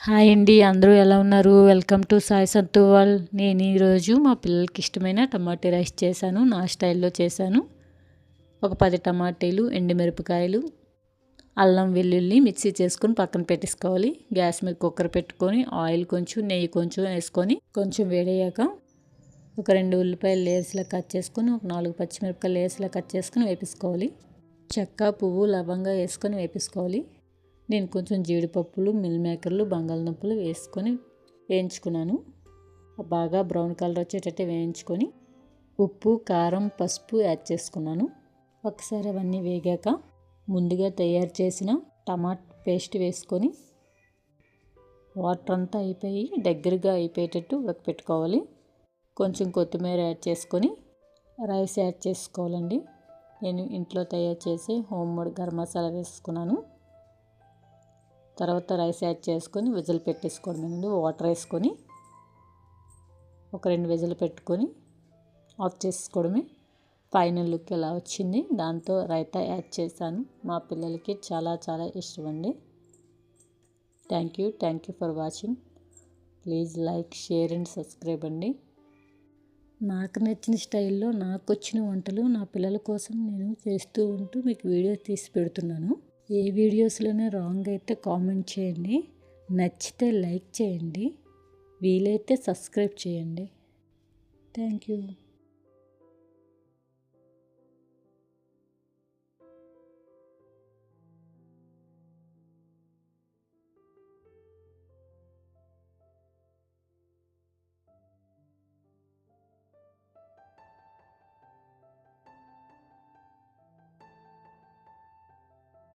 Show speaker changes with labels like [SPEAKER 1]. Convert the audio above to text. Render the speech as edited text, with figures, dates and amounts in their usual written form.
[SPEAKER 1] Hi అండి, అందరూ ఎలా ఉన్నారు? Welcome to Sai Santhu world. నేను ఈరోజు మా పిల్లలకి ఇష్టమైన టమాటా రైస్ చేశాను. నా స్టైల్లో చేశాను. ఒక 10 టమాటీలు, ఎండుమిరపకాయలు, అల్లం వెల్లుల్లి మిక్సీ చేసుకొని పక్కన పెట్టేసుకోవాలి. గ్యాస్ మీద కుక్కర్ పెట్టుకొని ఆయిల్ కొంచెం, నెయ్యి కొంచెం వేసుకొని కొంచెం వేడయ్యాక ఒక 2 ఉల్లిపాయలు లేయర్స్లా కట్ చేసుకొని, ఒక 4 పచ్చిమిరపకాయలు లేయర్స్లా కట్ చేసుకొని వేపించుకోవాలి. చెక్క, పువ్వు, లవంగా వేసుకొని వేపించుకోవాలి. నేను కొంచెం జీడిపప్పులు, మిల్ మేకర్లు, బంగాళదుంపలు వేసుకొని వేయించుకున్నాను. బాగా బ్రౌన్ కలర్ వచ్చేటట్టు వేయించుకొని ఉప్పు, కారం, పసుపు యాడ్ చేసుకున్నాను. ఒకసారి అవన్నీ వేగాక ముందుగా తయారు చేసిన టమాటా పేస్ట్ వేసుకొని వాటర్ అంతా అయిపోయి దగ్గరగా అయిపోయేటట్టు ఉడకపెట్టుకోవాలి. కొంచెం కొత్తిమీర యాడ్ చేసుకొని రైస్ యాడ్ చేసుకోవాలండి. నేను ఇంట్లో తయారు చేసి హోమ్ మేడ్ గరం మసాలా వేసుకున్నాను. తర్వాత రైస్ యాడ్ చేసుకొని విజిల్ పెట్టేసుకోవడమేనండి. వాటర్ వేసుకొని ఒక 2 విజిల్ పెట్టుకొని ఆఫ్ చేసుకోవడమే. ఫైనల్ లుక్ ఎలా వచ్చింది. దాంతో రైతా యాడ్ చేశాను. మా పిల్లలకి చాలా చాలా ఇష్టం అండి. Thank you for watching. Please like, share and subscribe అండి. నాకు నచ్చిన స్టైల్లో నాకు వచ్చిన వంటలు నా పిల్లల కోసం నేను చేస్తూ ఉంటూ మీకు వీడియో తీసి పెడుతున్నాను. ఏ వీడియోస్లోనే రాంగ్ అయితే కామెంట్ చేయండి. నచ్చితే లైక్ చేయండి. వీలైతే సబ్స్క్రైబ్ చేయండి. Thank you.